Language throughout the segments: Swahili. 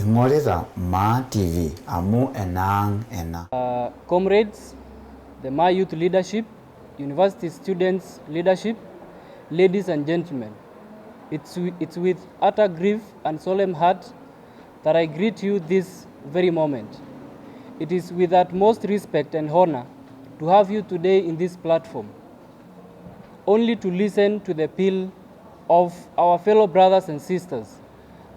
ingorita Ma TV amu enang ena. Comrades, the Ma Youth Leadership, University Students Leadership, ladies and gentlemen, it's with utter grief and solemn heart that I greet you this very moment. It is with utmost respect and honor to have you today in this platform, only to listen to the appeal of our fellow brothers and sisters,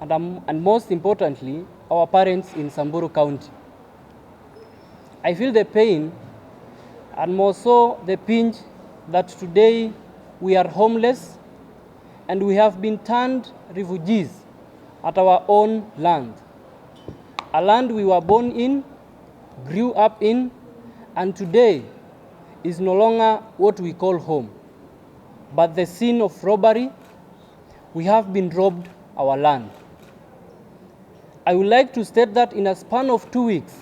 and most importantly, our parents in Samburu County. I feel the pain and more so the pinch that today we are homeless and we have been turned refugees at our own land. A land we were born in, grew up in, and today is no longer what we call home, but the scene of robbery. We have been robbed our land. I would like to state that in a span of 2 weeks,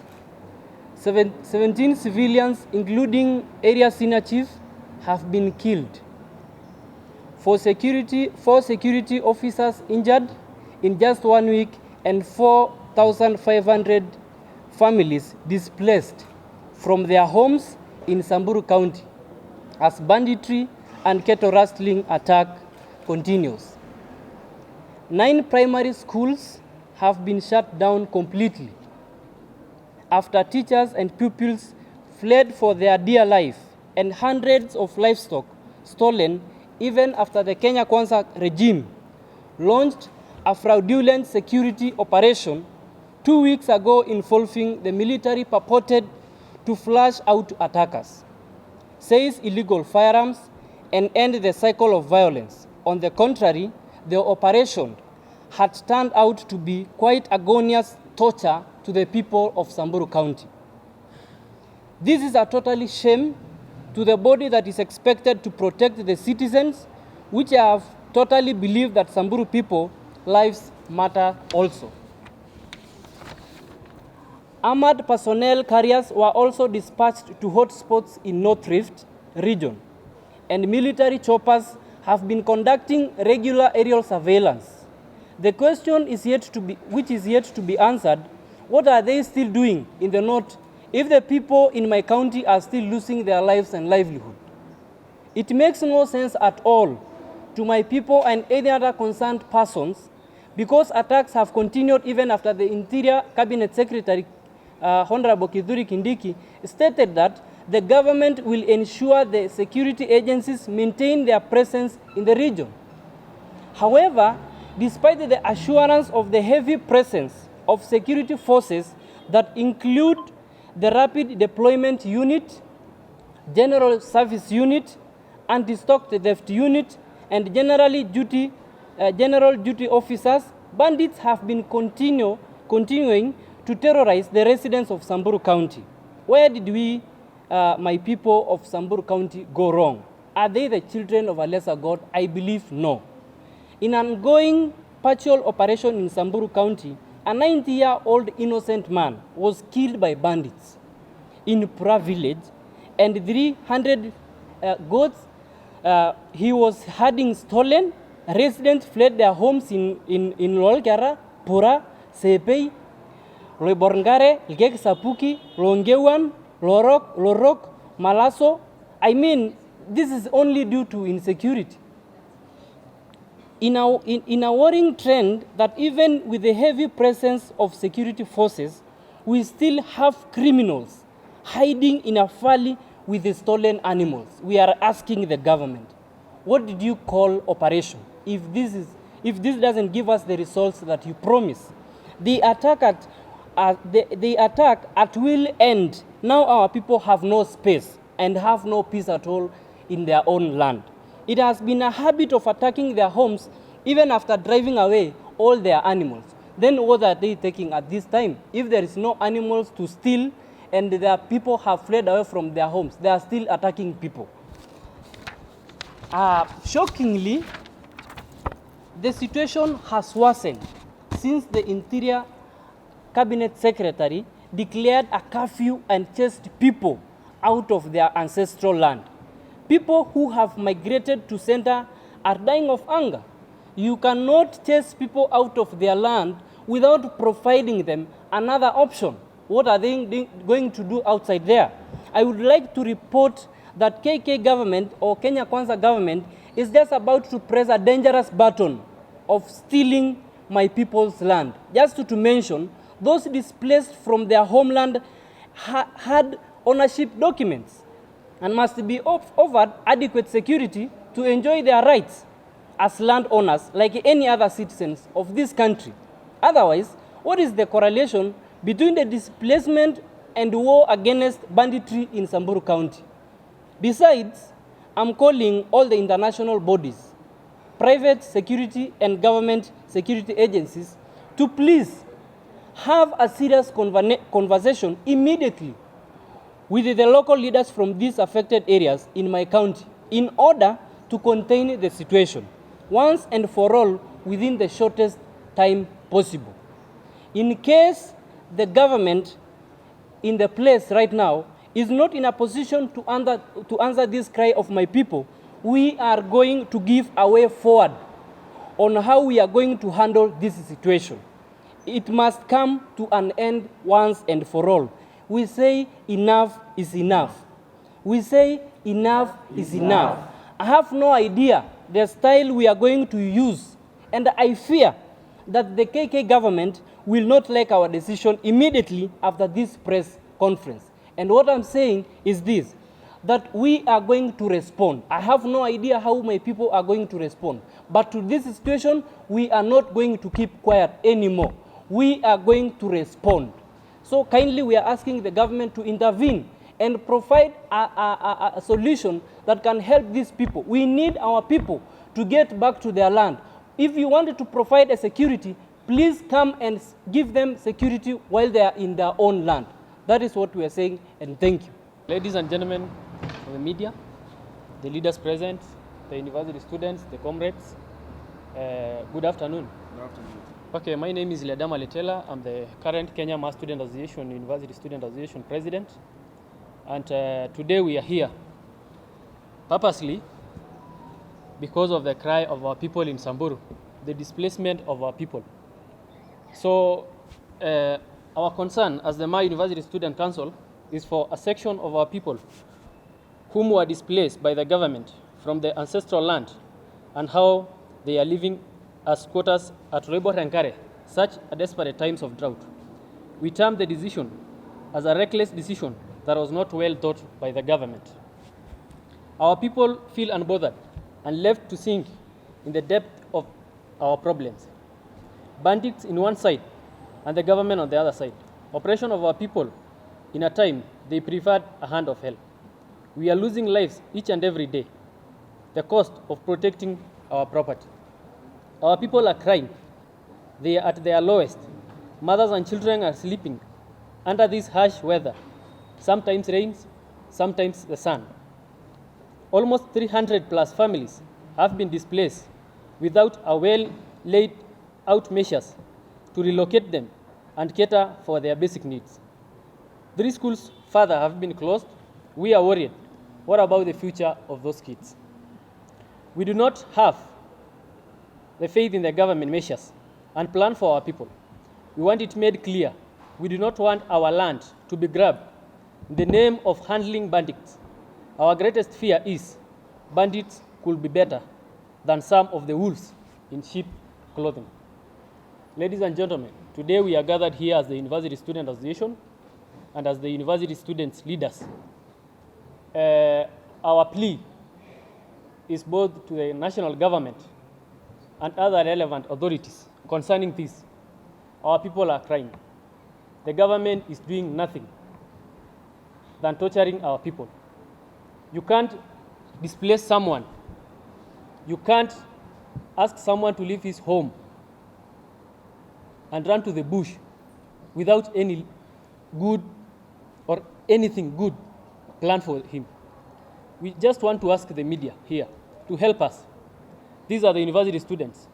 17 civilians, including area senior chief, have been killed. 4 security officers injured in just 1 week, and 4,500 families displaced from their homes in Samburu County as banditry and cattle rustling attack continues. 9 primary schools have been shut down completely after teachers and pupils fled for their dear life, and hundreds of livestock stolen even after the Kenya Kmsa regime launched a fraudulent security operation 2 weeks ago involving the military purported to flush out attackers, seize illegal firearms, and end the cycle of violence. On the contrary, the operation had turned out to be quite agonious torture to the people of Samburu County. This is a totally shame to the body that is expected to protect the citizens, which I have totally believed that Samburu people lives matter also. Armored personnel carriers were also dispatched to hotspots in North Rift region, and military choppers have been conducting regular aerial surveillance. The question is yet to be answered: what are they still doing in the north if the people in my county are still losing their lives and livelihood? It makes no sense at all to my people and any other concerned persons, because attacks have continued even after the Interior Cabinet Secretary, Honorable Kithure Kindiki, stated that the government will ensure the security agencies maintain their presence in the region. However, despite the assurance of the heavy presence of security forces that include the Rapid Deployment Unit, General Service Unit, Anti-Stock Theft Unit, and General Duty Officers, bandits have been continuing to terrorize the residents of Samburu County. Where did we, my people of Samburu County, go wrong? Are they the children of a lesser God? I believe no. In an ongoing patrol operation in Samburu County, a 90-year-old innocent man was killed by bandits in Pura village, and 300 goats he was having stolen. Residents fled their homes in Lolkara, Pura, Sepei, Loiborngare, Lgek Sapuki, Longewan, Lorok, Malaso. I mean, this is only due to insecurity. In a worrying trend that even with the heavy presence of security forces, we still have criminals hiding in a valley with the stolen animals. We are asking the government, what did you call operation if this doesn't give us the results that you promise? The attack at will end. Now our people have no space and have no peace at all in their own land. It has been a habit of attacking their homes even after driving away all their animals. Then what are they taking at this time? If there is no animals to steal and their people have fled away from their homes, they are still attacking people. Shockingly, the situation has worsened since the Interior Cabinet Secretary declared a curfew and chased people out of their ancestral land. People who have migrated to center are dying of hunger. You cannot chase people out of their land without providing them another option. What are they going to do outside there? I would like to report that KK government or Kenya Kwanza government is just about to press a dangerous button of stealing my people's land. Just to mention, those displaced from their homeland had ownership documents and must be offered adequate security to enjoy their rights as landowners like any other citizens of this country. Otherwise, what is the correlation between the displacement and war against banditry in Samburu County? Besides, I'm calling all the international bodies, private security and government security agencies to please have a serious conversation immediately with the local leaders from these affected areas in my county in order to contain the situation once and for all within the shortest time possible. In case the government in the place right now is not in a position to answer this cry of my people, we are going to give a way forward on how we are going to handle this situation. It must come to an end once and for all. We say enough is enough. We say enough is enough. I have no idea the style we are going to use, and I fear that the KK government will not like our decision immediately after this press conference. And what I'm saying is this, that we are going to respond. I have no idea how my people are going to respond. But to this situation, we are not going to keep quiet anymore. We are going to respond. So kindly we are asking the government to intervene and provide a solution that can help these people. We need our people to get back to their land. If you wanted to provide a security, please come and give them security while they are in their own land. That is what we are saying, and thank you. Ladies and gentlemen of the media, the leaders present, the university students, the comrades, good afternoon. Good afternoon. Okay, my name is Ledama Letela. I'm the current Kenya Mass Student Association, University Student Association President. And today we are here purposely because of the cry of our people in Samburu, the displacement of our people. So our concern as the Ma University Student Council is for a section of our people whom were displaced by the government from their ancestral land and how they are living as squatters at Roibot and Kare, such a desperate times of drought. We term the decision as a reckless decision that was not well thought by the government. Our people feel unbothered and left to sink in the depth of our problems. Bandits in one side and the government on the other side. Oppression of our people in a time they preferred a hand of help. We are losing lives each and every day. The cost of protecting our property. Our people are crying. They are at their lowest. Mothers and children are sleeping under this harsh weather. Sometimes rains, sometimes the sun. Almost 300 plus families have been displaced without a well laid out measures to relocate them and cater for their basic needs. 3 schools further have been closed. We are worried. What about the future of those kids? We do not have the faith in the government measures and plan for our people. We want it made clear. We do not want our land to be grabbed in the name of handling bandits. Our greatest fear is bandits could be better than some of the wolves in sheep clothing. Ladies and gentlemen, today we are gathered here as the University Student Association and as the university students leaders. Our plea is both to the national government and other relevant authorities concerning this. Our people are crying. The government is doing nothing than torturing our people. You can't displace someone. You can't ask someone to leave his home and run to the bush without any good or anything good planned for him. We just want to ask the media here to help us. These are the university students.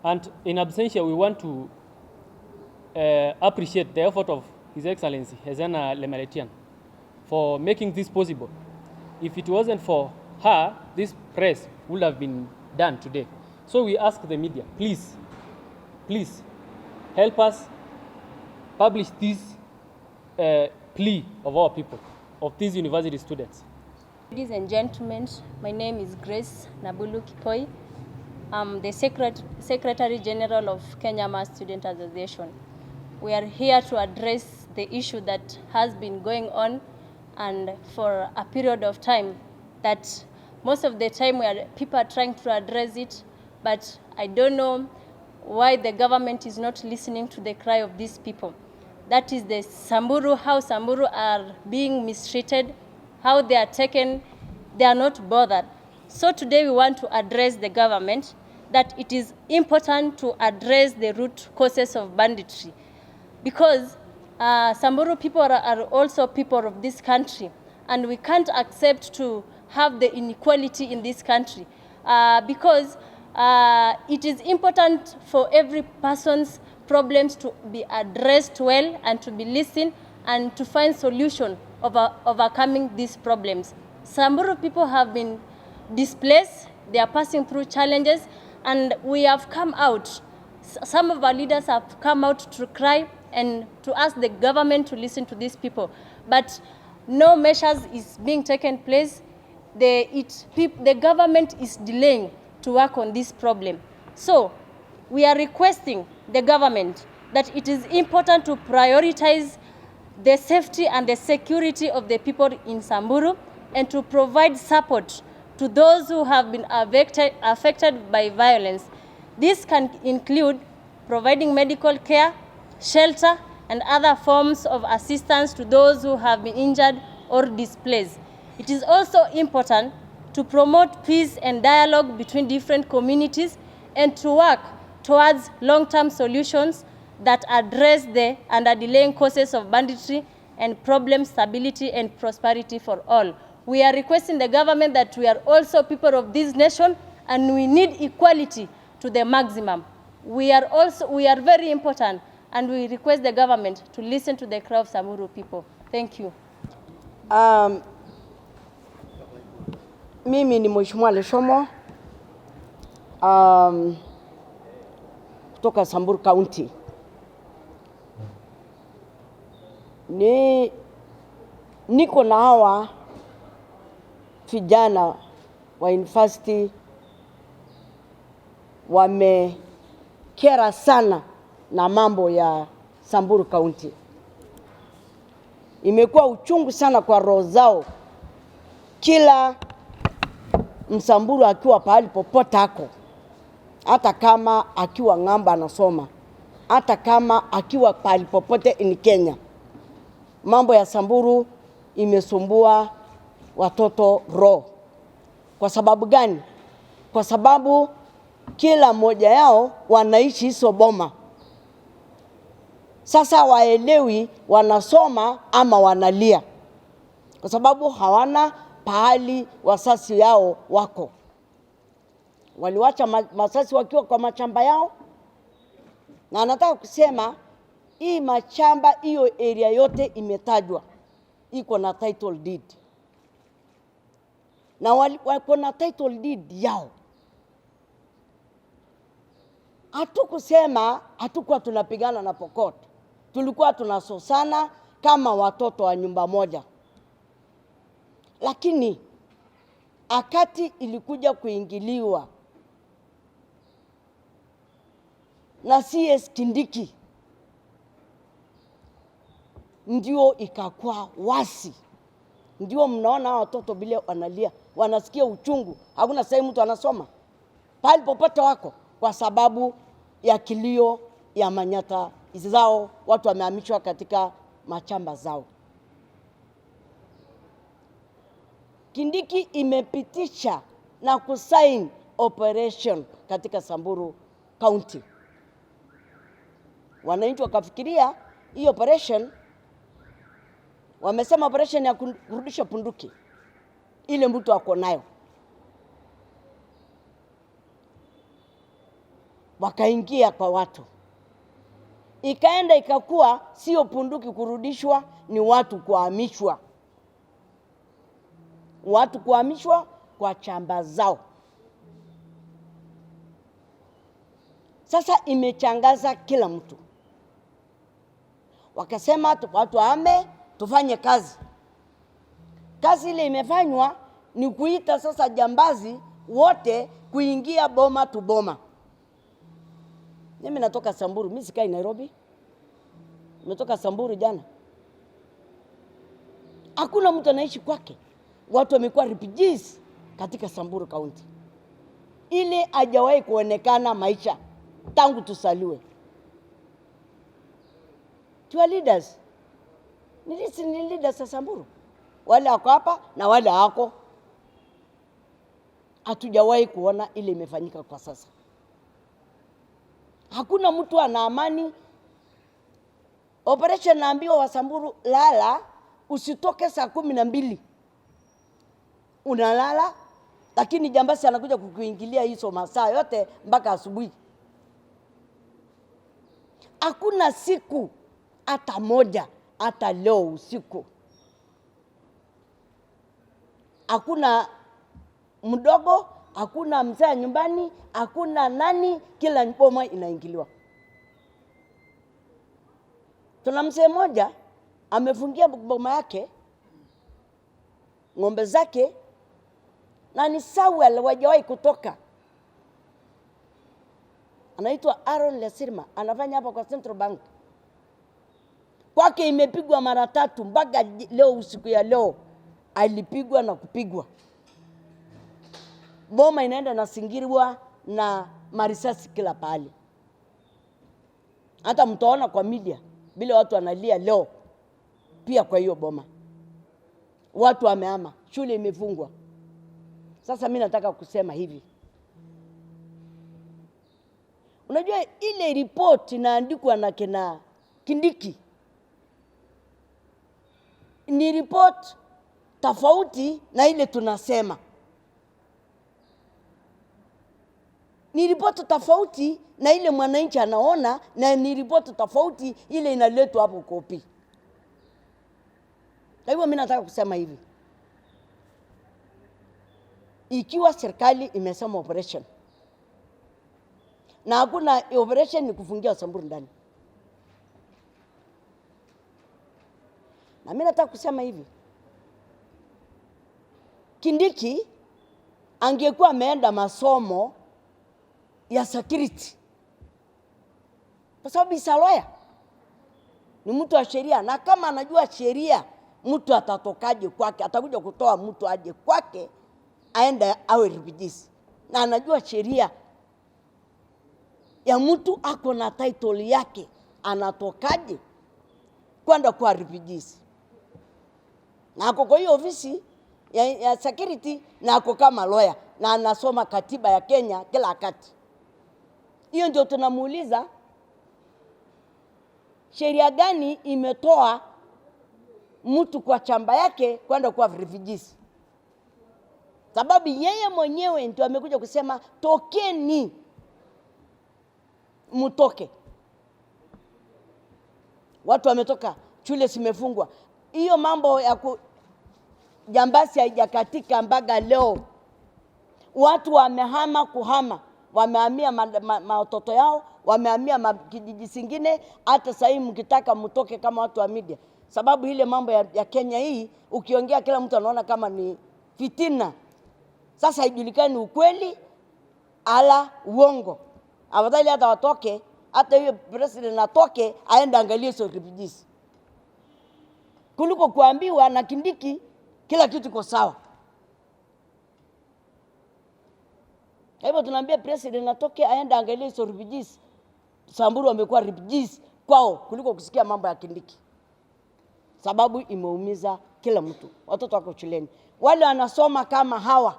And in absentia, we want to appreciate the effort of His Excellency Hezena Lemaletian for making this possible. If it wasn't for her, this press would have been done today. So we ask the media, please, help us publish this plea of our people, of these university students. Ladies and gentlemen, my name is Grace Nabulu Kipoi. I'm the Secretary General of Kmsa Student Association. We are here to address the issue that has been going on and for a period of time that most of the time people are trying to address it, but I don't know why the government is not listening to the cry of these people. That is the Samburu, how Samburu are being mistreated, how they are taken, they are not bothered. So today we want to address the government that it is important to address the root causes of banditry, because Samburu people are also people of this country, and we can't accept to have the inequality in this country because it is important for every person's problems to be addressed well and to be listened and to find solution of overcoming these problems. Samburu people have been displaced, they are passing through challenges, and we have come out. Some of our leaders have come out to cry and to ask the government to listen to these people. But no measures is being taken place. The government is delaying to work on this problem. So we are requesting the government that it is important to prioritize the safety and the security of the people in Samburu and to provide support to those who have been affected by violence. This can include providing medical care, shelter, and other forms of assistance to those who have been injured or displaced. It is also important to promote peace and dialogue between different communities and to work towards long-term solutions that address the underlying causes of banditry and problem stability and prosperity for all. We are requesting the government that we are also people of this nation and we need equality to the maximum. We are very important, and we request the government to listen to the cry of Samburu people. Thank you. Mimi ni Mheshimiwa Leshomo kutoka Samburu County. Niko na hawa vijana wa university wamekera sana na mambo ya Samburu County. Imekuwa uchungu sana kwa roho zao. Kila Msamburu akiwa pahali popote hako, hata kama akiwa ng'amba anasoma, hata kama akiwa pahali popote in Kenya, mambo ya Samburu imesumbua watoto roho. Kwa sababu gani? Kwa sababu kila mmoja yao wanaishi hizo boma. Sasa waelewi wanasoma ama wanalia, kwa sababu hawana pahali wasasi yao wako. Waliwacha masasi wakiwa kwa machamba yao, na nataka kusema hii machamba, hiyo area yote imetajwa, iko na title deed, na wako na title deed yao. Hatukusema hatukuwa tunapigana na Pokot, tulikuwa tunasosana kama watoto wa nyumba moja. Lakini akati ilikuja kuingiliwa na CS Kindiki, ndio ikakuwa wasi. Ndio mnaona watoto bile wanalia, wanasikia uchungu. Hakuna sehemu mtu anasoma, pale popote wako, kwa sababu ya kilio ya manyata zao. Watu wamehamishwa katika machamba zao. Kindiki imepitisha na kusign operation katika Samburu County. Wananchi wakafikiria hii operation, wamesema operation ya kurudisha punduki ile mtu ako nayo. Wakaingia kwa watu, ikaenda ikakuwa sio punduki kurudishwa, ni watu kuhamishwa. Watu kuhamishwa kwa chamba zao. Sasa imechangaza kila mtu. wakasema watu waame tufanye kazi. Kazi ile imefanywa ni kuita sasa jambazi wote kuingia boma tu boma. Mimi natoka Samburu, mimi sikai Nairobi. Nimetoka Samburu jana. Hakuna mtu anaishi kwake. Watu wamekuwa refugees katika Samburu County. Ile hajawahi kuonekana maisha tangu tusaliwe. Tuwa leaders. Ni leaders wa Samburu. Wale wako hapa na wale hako. Hatujawahi kuona ile imefanyika kwa sasa. Hakuna mtu ana amani. Operation naambiwa wa Samburu, lala usitoke saa 12. Unalala, lakini jambazi anakuja kukuingilia hizo masaa yote mpaka asubuhi. Hakuna siku hata moja, hata leo usiku, hakuna mdogo, hakuna mzee nyumbani, hakuna nani, kila boma inaingiliwa. Tuna mzee mmoja amefungia boma yake, ng'ombe zake, na ni sawa hawajawahi kutoka. Anaitwa Aaron Lesirma, anafanya hapa kwa Central Bank. Kwake imepigwa mara 3 mpaka leo usiku ya leo alipigwa na kupigwa. Boma inaenda na singirwa na marisasi kila pale. Hata mtaona kwa media bila watu wanalia leo pia kwa hiyo boma. Watu wamehama, shule imefungwa. Sasa mimi nataka kusema hivi. Unajua ile report inaandikwa na kina Kindiki ni report tofauti na ile tunasema. Ni report tofauti na ile mwananchi anaona, na ni report tofauti ile inaletwa hapo kopi. Kwa hivyo mimi nataka kusema hivi. Ikiwa serikali imesema operation, na hakuna operation ni kufungia Samburu ndani. Na mimi nataka kusema hivi. Kindiki angekuwa ameenda masomo ya security. Kwa sababu isaloya ni mtu wa sheria, na kama anajua sheria mtu atatokaje kwake, atakuja kutoa mtu aje kwake aende awe refugees. Na anajua sheria ya mtu ako na title yake anatokaje kwenda kwa refugees. Na ako kwa hiyo ofisi ya security, na ako kama lawyer, na anasoma katiba ya Kenya kila wakati. Hiyo ndio tunamuuliza, sheria gani imetoa mtu kwa chamba yake kwenda kwa refugees? Sababu yeye mwenyewe ndio amekuja kusema tokeni, mtoke. Watu wametoka, shule zimefungwa. Hiyo mambo ya jambazi haijakatika mpaka leo. Watu wamehama kuhama, wamehamia watoto yao, wamehamia kijiji kingine. Hata sasa mkitaka mtoke kama watu wa media, sababu ile mambo ya Kenya hii ukiongea kila mtu anaona kama ni fitina. Sasa haijulikani ukweli ala uongo. Afadhali hata watoke, hata hiyo president atoke aende angalie hizo refugees, kuliko kuambiwa na Kindiki kila kitu kiko sawa. Hivyo tunaambia president atoke aende angalie hizo refugees. Samburu wamekuwa refugees kwao kuliko kusikia mambo ya Kindiki. Sababu imeumiza kila mtu. Watoto wako shuleni, wale wanasoma kama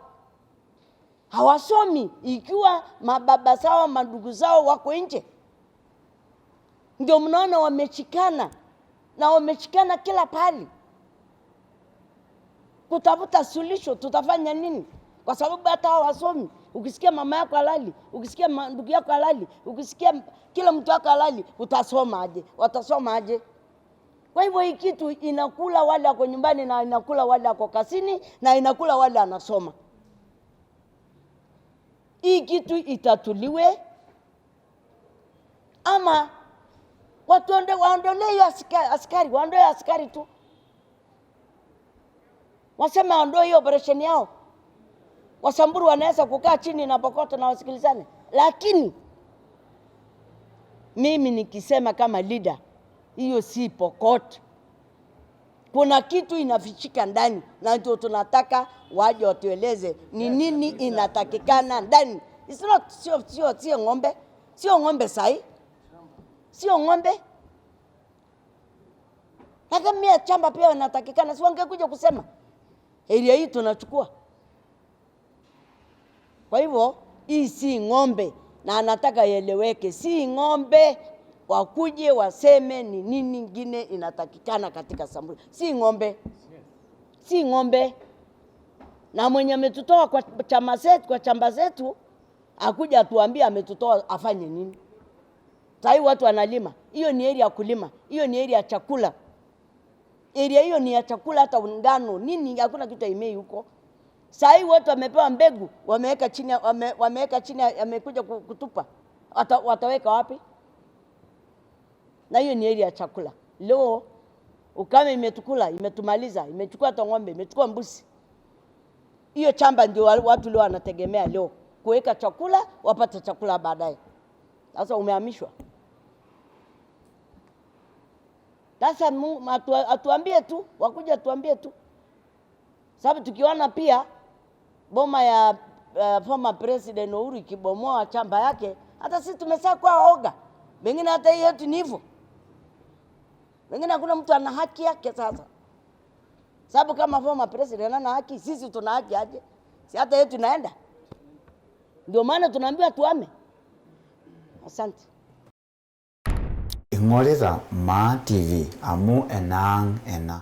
hawasomi ikiwa mababa zao mandugu zao wako nje. Ndio mnaona wamechikana, na wamechikana kila pali kutafuta suluhisho. Tutafanya nini? Kwa sababu hata hawasomi. Ukisikia mama yako halali, ukisikia ndugu yako halali, ukisikia kila mtu wako halali, utasoma aje? Watasoma aje? Kwa hivyo hii kitu inakula wale wako nyumbani, na inakula wale wako kasini, na inakula wale anasoma. Hii kitu itatuliwe, ama Watu waondolee hiyo askari, waondoe askari tu. Wasema waondoe hiyo operation yao. Wasamburu wanaweza kukaa chini na Pokot na wasikilizane. Lakini mimi nikisema kama leader, hiyo si Pokot. Kuna kitu inafichika ndani na ndio tunataka waje watueleze ni nini inatakikana ndani. It's not sio ng'ombe. Sio ng'ombe sahi. Sio ng'ombe. Lakini mia chamba pia inatakikana. Si wangekuja kusema area hii tunachukua. Kwa hivyo hii si ng'ombe na anataka ieleweke, si ng'ombe. Wakuje waseme ni nini nyingine inatakikana katika Samburu. Si ng'ombe. Si ng'ombe. Na mwenye ametutoa kwa chamba zetu akuja atuambie ametutoa afanye nini. Sai watu wanalima. Hiyo ni area ya kulima. Hiyo ni area ya chakula. Area hiyo ni ya chakula, hata ngano nini, hakuna kitu imei huko. Sai watu wamepewa mbegu, wameweka chini amekuja kutupa. Wataweka wapi? Na hiyo ni area ya chakula. Leo ukame imetukula, imetumaliza, imechukua hata ng'ombe, imechukua mbuzi. Hiyo chamba ndio watu leo wanategemea leo kuweka chakula, wapate chakula baadaye. Sasa umehamishwa. Sasa atuambie tu, wakuja tuambie tu. Sababu tukiona pia boma ya former president Uhuru ikibomoa chamba yake, hata sisi tumesaa kwa oga. Wengine hata hii yetu ni hivyo. Wengine hakuna mtu ana haki yake sasa. Sababu kama former president ana haki, sisi tuna haki aje? Si hata yetu inaenda. Ndio maana tunaambiwa tuame. Asante. Ing'orita Ma TV amu enang ena.